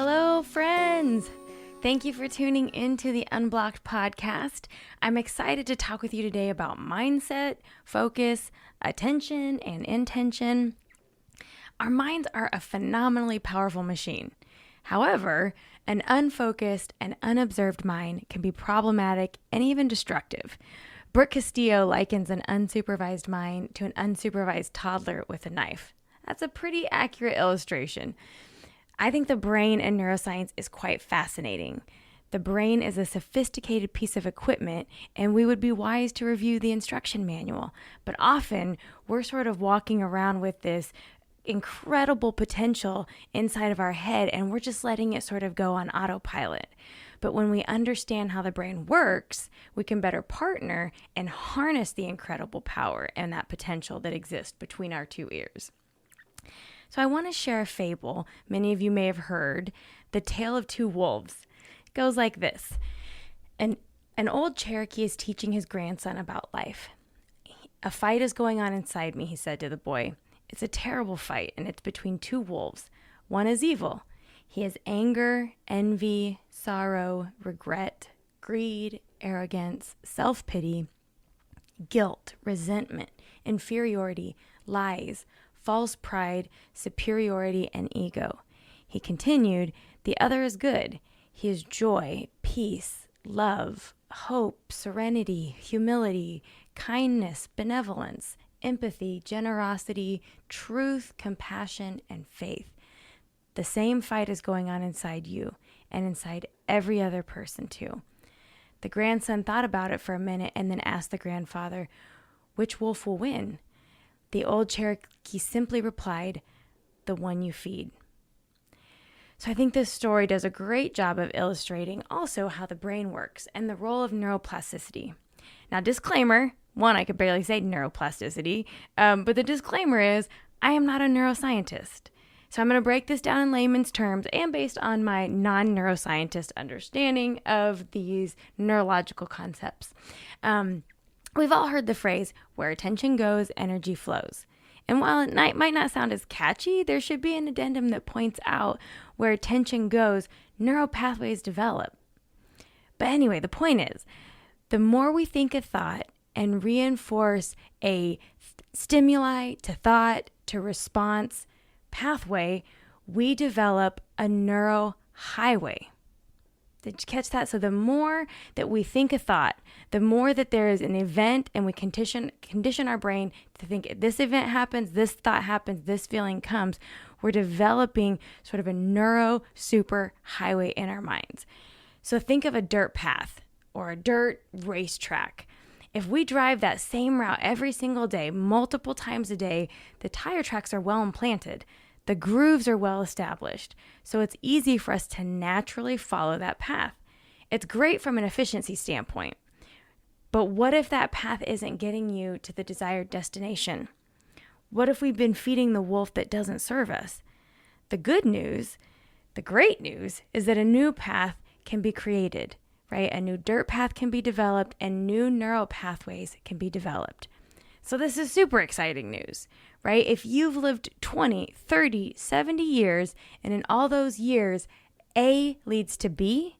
Hello, friends! Thank you for tuning into the Unblocked podcast. I'm excited to talk with you today about mindset, focus, attention, and intention. Our minds are a phenomenally powerful machine. However, an unfocused and unobserved mind can be problematic and even destructive. Brooke Castillo likens an unsupervised mind to an unsupervised toddler with a knife. That's a pretty accurate illustration. I think the brain and neuroscience is quite fascinating. The brain is a sophisticated piece of equipment, and we would be wise to review the instruction manual. But often, we're sort of walking around with this incredible potential inside of our head, and we're just letting it sort of go on autopilot. But when we understand how the brain works, we can better partner and harness the incredible power and that potential that exists between our two ears. So I want to share a fable many of you may have heard, The Tale of Two Wolves. It goes like this. An old Cherokee is teaching his grandson about life. "A fight is going on inside me," he said to the boy. "It's a terrible fight, and it's between two wolves. One is evil. He has anger, envy, sorrow, regret, greed, arrogance, self-pity, guilt, resentment, inferiority, lies, false pride, superiority, and ego." He continued, "The other is good. He is joy, peace, love, hope, serenity, humility, kindness, benevolence, empathy, generosity, truth, compassion, and faith. The same fight is going on inside you and inside every other person too." The grandson thought about it for a minute and then asked the grandfather, "Which wolf will win?" The old Cherokee simply replied, "The one you feed." So I think this story does a great job of illustrating also how the brain works and the role of neuroplasticity. Now, disclaimer, one, I could barely say neuroplasticity, but the disclaimer is I am not a neuroscientist. So I'm going to break this down in layman's terms and based on my non-neuroscientist understanding of these neurological concepts. We've all heard the phrase, "where attention goes, energy flows." And while it might not sound as catchy, there should be an addendum that points out where attention goes, neural pathways develop. But anyway, the point is, the more we think a thought and reinforce a stimuli to thought to response pathway, we develop a neurohighway. Did you catch that? So the more that we think a thought, the more that there is an event and we condition our brain to think if this event happens, this thought happens, this feeling comes, we're developing sort of a neuro super highway in our minds. So think of a dirt path or a dirt racetrack. If we drive that same route every single day, multiple times a day, the tire tracks are well implanted. The grooves are well established, so it's easy for us to naturally follow that path. It's great from an efficiency standpoint. But what if that path isn't getting you to the desired destination? What if we've been feeding the wolf that doesn't serve us? The good news, the great news, is that a new path can be created, right? A new dirt path can be developed and new neural pathways can be developed. So this is super exciting news, right? If you've lived 20, 30, 70 years, and in all those years, A leads to B,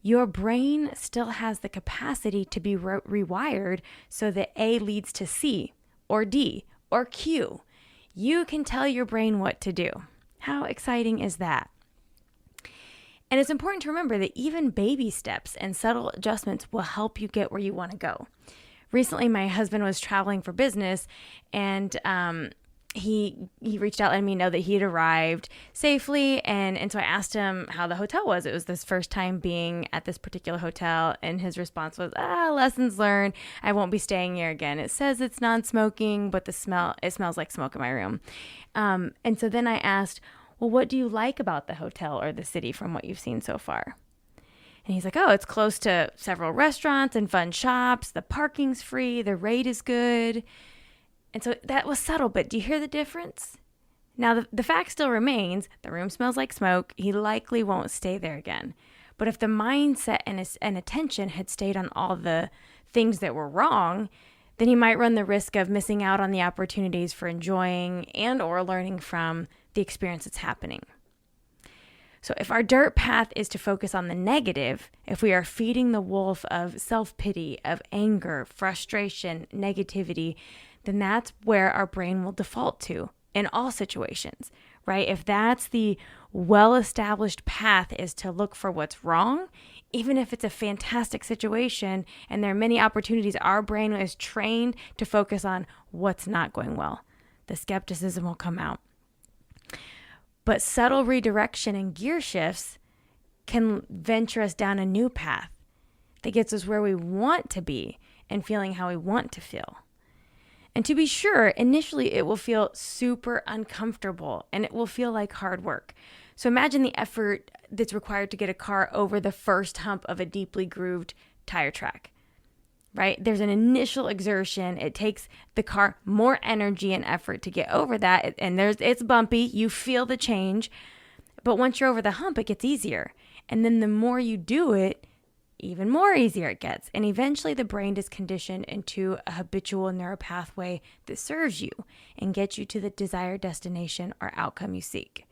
your brain still has the capacity to be rewired so that A leads to C or D or Q. You can tell your brain what to do. How exciting is that? And it's important to remember that even baby steps and subtle adjustments will help you get where you want to go. Recently, my husband was traveling for business, and he reached out letting me know that he had arrived safely, and so I asked him how the hotel was. It was his first time being at this particular hotel, and his response was, lessons learned. I won't be staying here again. It says it's non-smoking, but it smells like smoke in my room. And so then I asked, well, what do you like about the hotel or the city from what you've seen so far? And he's like, it's close to several restaurants and fun shops. The parking's free. The rate is good. And so that was subtle, but do you hear the difference? Now, the fact still remains, the room smells like smoke. He likely won't stay there again. But if the mindset and attention had stayed on all the things that were wrong, then he might run the risk of missing out on the opportunities for enjoying and or learning from the experience that's happening. So if our dirt path is to focus on the negative, if we are feeding the wolf of self-pity, of anger, frustration, negativity, then that's where our brain will default to in all situations, right? If that's the well-established path, is to look for what's wrong, even if it's a fantastic situation and there are many opportunities, our brain is trained to focus on what's not going well. The skepticism will come out. But subtle redirection and gear shifts can venture us down a new path that gets us where we want to be and feeling how we want to feel. And to be sure, initially it will feel super uncomfortable and it will feel like hard work. So imagine the effort that's required to get a car over the first hump of a deeply grooved tire track, right? There's an initial exertion. It takes the car more energy and effort to get over that. And it's bumpy. You feel the change. But once you're over the hump, it gets easier. And then the more you do it, even more easier it gets. And eventually the brain is conditioned into a habitual neural pathway that serves you and gets you to the desired destination or outcome you seek.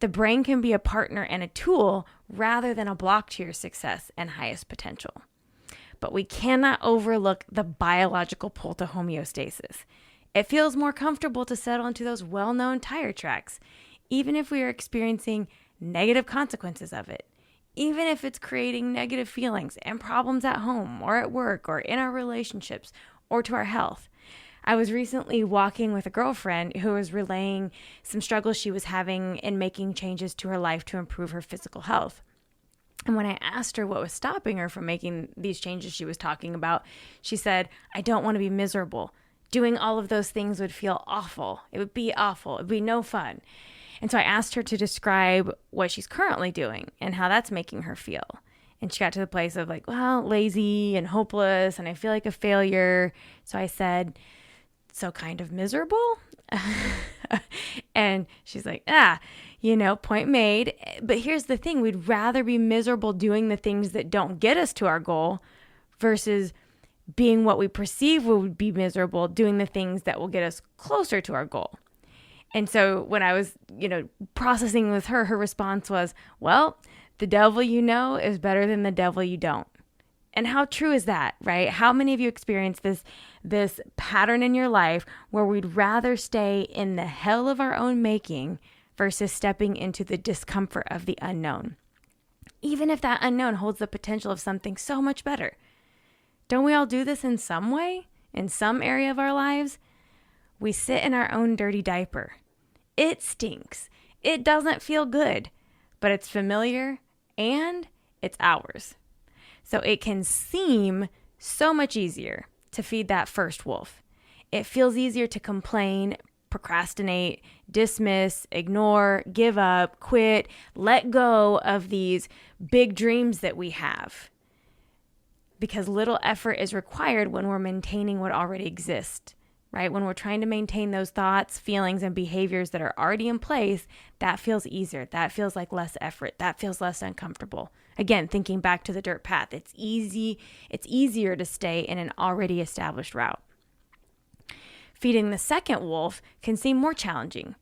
The brain can be a partner and a tool rather than a block to your success and highest potential. But we cannot overlook the biological pull to homeostasis. It feels more comfortable to settle into those well-known tire tracks, even if we are experiencing negative consequences of it, even if it's creating negative feelings and problems at home or at work or in our relationships or to our health. I was recently walking with a girlfriend who was relaying some struggles she was having in making changes to her life to improve her physical health. And when I asked her what was stopping her from making these changes she was talking about, she said, "I don't want to be miserable. Doing all of those things would feel awful. It would be awful. It would be no fun." And so I asked her to describe what she's currently doing and how that's making her feel. And she got to the place of like, well, lazy and hopeless, and I feel like a failure. So I said, "So kind of miserable?" And she's like, point made. But here's the thing. We'd rather be miserable doing the things that don't get us to our goal versus being what we perceive would be miserable doing the things that will get us closer to our goal. And so when I was, processing with her, her response was, well, the devil you know is better than the devil you don't. And how true is that, right? How many of you experience this pattern in your life where we'd rather stay in the hell of our own making versus stepping into the discomfort of the unknown, even if that unknown holds the potential of something so much better? Don't we all do this in some way, in some area of our lives? We sit in our own dirty diaper. It stinks. It doesn't feel good, but it's familiar and it's ours. So it can seem so much easier to feed that first wolf. It feels easier to complain, procrastinate, dismiss, ignore, give up, quit, let go of these big dreams that we have. Because little effort is required when we're maintaining what already exists, right? When we're trying to maintain those thoughts, feelings, and behaviors that are already in place, that feels easier. That feels like less effort. That feels less uncomfortable. Again, thinking back to the dirt path, it's easier to stay in an already established route. Feeding the second wolf can seem more challenging.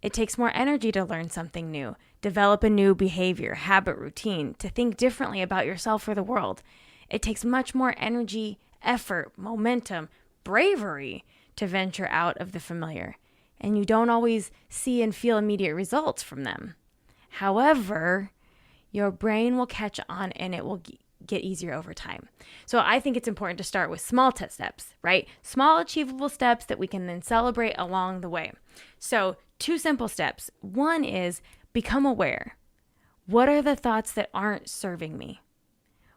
It takes more energy to learn something new, develop a new behavior, habit, routine, to think differently about yourself or the world. It takes much more energy, effort, momentum, bravery to venture out of the familiar. And you don't always see and feel immediate results from them. However, your brain will catch on and it will get easier over time. So I think it's important to start with small steps, right? Small achievable steps that we can then celebrate along the way. So 2 simple steps. One is become aware. What are the thoughts that aren't serving me?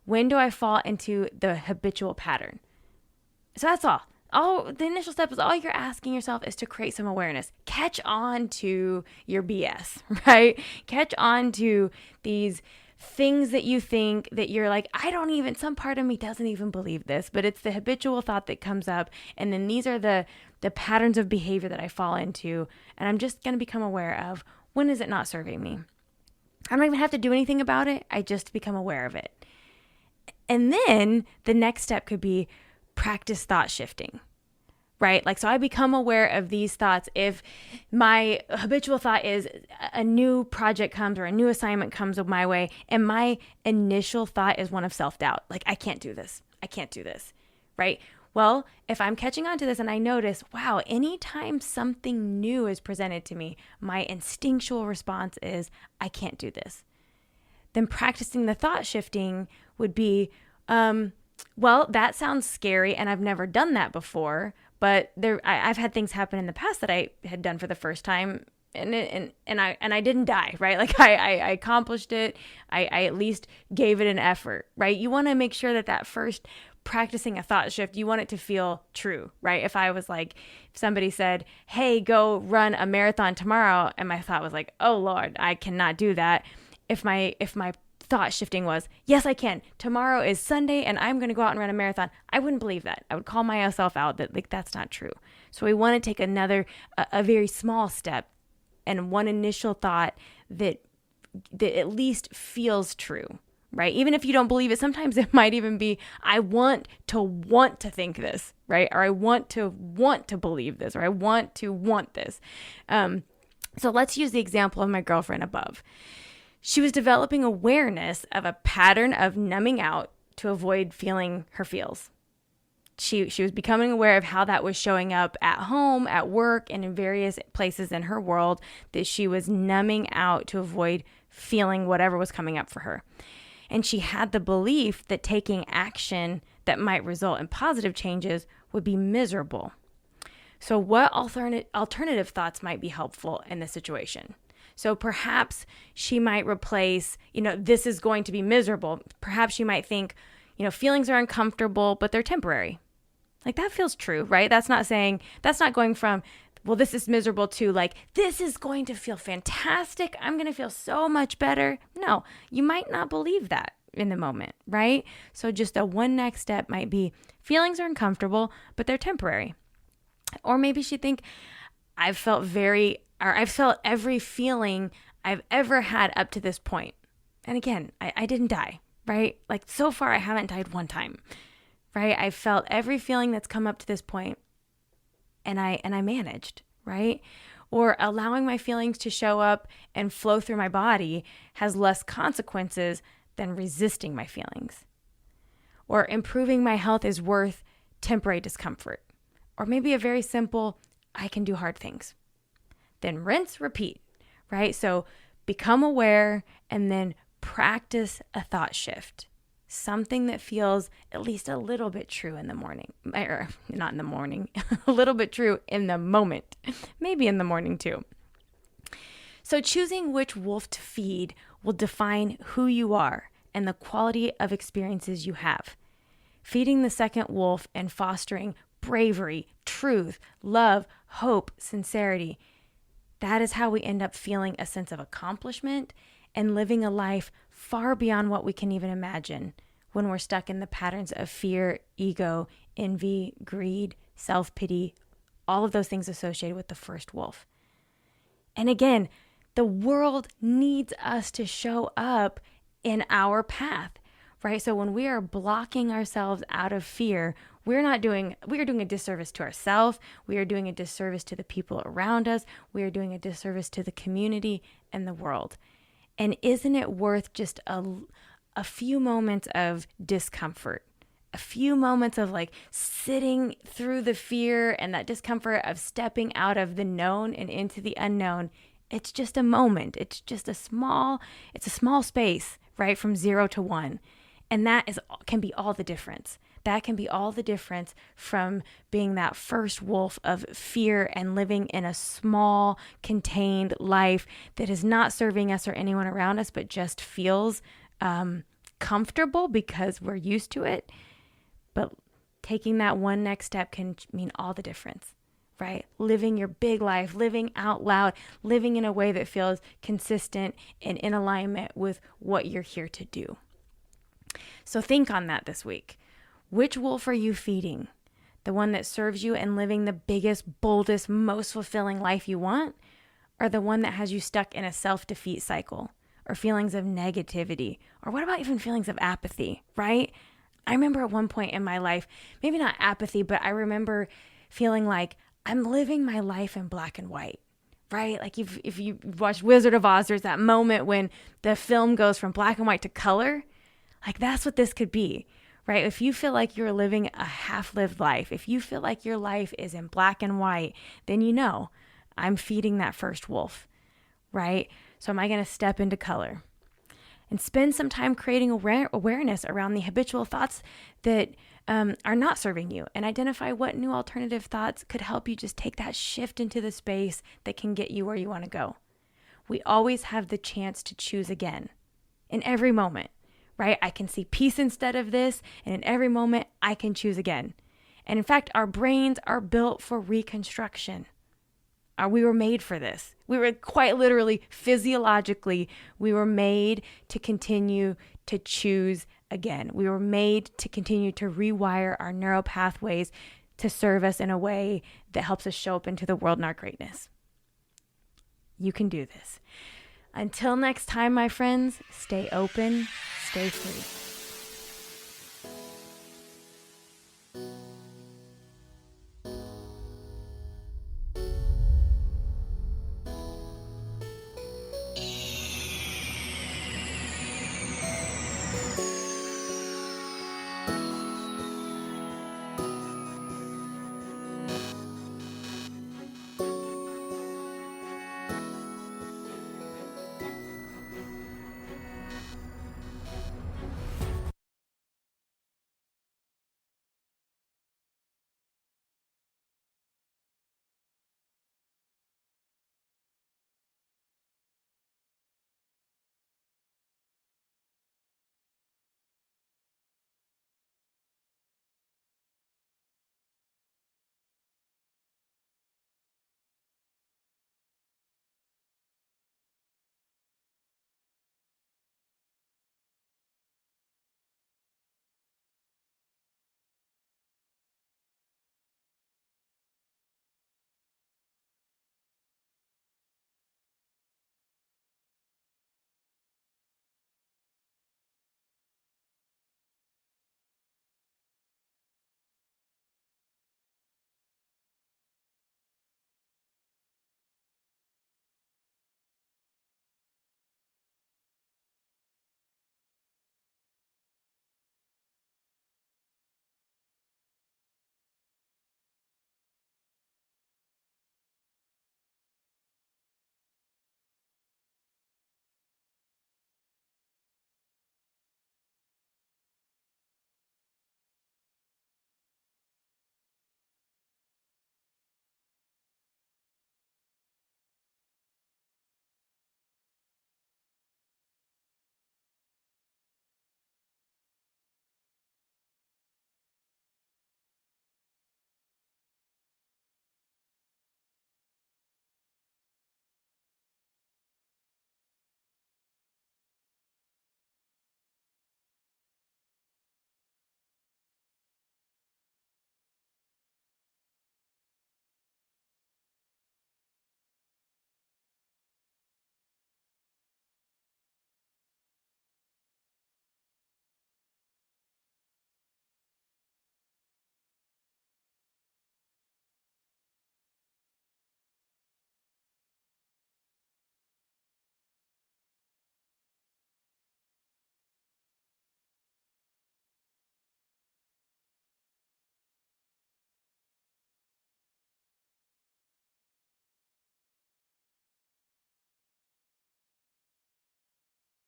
When do I fall into the habitual pattern? So that's all. The initial step is all you're asking yourself is to create some awareness. Catch on to your BS, right? Catch on to these things that you think that you're like, some part of me doesn't even believe this, but it's the habitual thought that comes up. And then these are the patterns of behavior that I fall into. And I'm just going to become aware of, when is it not serving me? I don't even have to do anything about it. I just become aware of it. And then the next step could be practice thought shifting, right? Like, so I become aware of these thoughts. If my habitual thought is a new project comes or a new assignment comes my way, and my initial thought is one of self-doubt, like, I can't do this. I can't do this, right? Well, if I'm catching on to this and I notice, wow, anytime something new is presented to me, my instinctual response is, I can't do this. Then practicing the thought shifting would be, well, that sounds scary and I've never done that before, but I've had things happen in the past that I had done for the first time and I didn't die, right? Like I accomplished it. I at least gave it an effort, right? You want to make sure that first practicing a thought shift, you want it to feel true, right? If somebody said, hey, go run a marathon tomorrow, and my thought was like, oh Lord, I cannot do that. If my thought shifting was, yes, I can. Tomorrow is Sunday and I'm going to go out and run a marathon, I wouldn't believe that. I would call myself out that like, that's not true. So we want to take a very small step and one initial thought that at least feels true, right? Even if you don't believe it, sometimes it might even be, I want to think this, right? Or I want to believe this, or I want this. So let's use the example of my girlfriend above. She was developing awareness of a pattern of numbing out to avoid feeling her feels. She was becoming aware of how that was showing up at home, at work, and in various places in her world, that she was numbing out to avoid feeling whatever was coming up for her. And she had the belief that taking action that might result in positive changes would be miserable. So what alternative thoughts might be helpful in this situation? So perhaps she might replace, this is going to be miserable. Perhaps she might think, feelings are uncomfortable, but they're temporary. Like that feels true, right? That's not going from, well, this is miserable to like, this is going to feel fantastic. I'm going to feel so much better. No, you might not believe that in the moment, right? So just one next step might be feelings are uncomfortable, but they're temporary. Or maybe she think, I've felt every feeling I've ever had up to this point. And again, I didn't die, right? Like so far I haven't died one time, right? I felt every feeling that's come up to this point and I managed, right? Or allowing my feelings to show up and flow through my body has less consequences than resisting my feelings. Or improving my health is worth temporary discomfort. Or maybe a very simple, I can do hard things. Then rinse, repeat, right? So become aware and then practice a thought shift. Something that feels at least a little bit true in the morning, or not in the morning, a little bit true in the moment, maybe in the morning too. So choosing which wolf to feed will define who you are and the quality of experiences you have. Feeding the second wolf and fostering bravery, truth, love, hope, sincerity. That is how we end up feeling a sense of accomplishment and living a life far beyond what we can even imagine when we're stuck in the patterns of fear, ego, envy, greed, self-pity, all of those things associated with the first wolf. And again, the world needs us to show up in our path, right? So when we are blocking ourselves out of fear, we are doing a disservice to ourselves. We are doing a disservice to the people around us. We are doing a disservice to the community and the world. And isn't it worth just a few moments of discomfort, a few moments of like sitting through the fear and that discomfort of stepping out of the known and into the unknown? It's just a moment. It's a small space, right? From 0 to 1. And that can be all the difference. That can be all the difference from being that first wolf of fear and living in a small, contained life that is not serving us or anyone around us, but just feels comfortable because we're used to it. But taking that one next step can mean all the difference, right? Living your big life, living out loud, living in a way that feels consistent and in alignment with what you're here to do. So think on that this week. Which wolf are you feeding? The one that serves you and living the biggest, boldest, most fulfilling life you want? Or the one that has you stuck in a self-defeat cycle? Or feelings of negativity? Or what about even feelings of apathy, right? I remember at one point in my life, maybe not apathy, but I remember feeling like I'm living my life in black and white, right? Like if you watch Wizard of Oz, there's that moment when the film goes from black and white to color. Like that's what this could be, right? If you feel like you're living a half-lived life, if you feel like your life is in black and white, then you know I'm feeding that first wolf, right? So am I going to step into color? And spend some time creating awareness around the habitual thoughts that are not serving you, and identify what new alternative thoughts could help you just take that shift into the space that can get you where you want to go. We always have the chance to choose again in every moment, right? I can see peace instead of this, and in every moment I can choose again. And in fact, our brains are built for reconstruction. We were made for this. We were quite literally, physiologically, we were made to continue to choose again. We were made to continue to rewire our neural pathways to serve us in a way that helps us show up into the world in our greatness. You can do this. Until next time, my friends, stay open, stay free.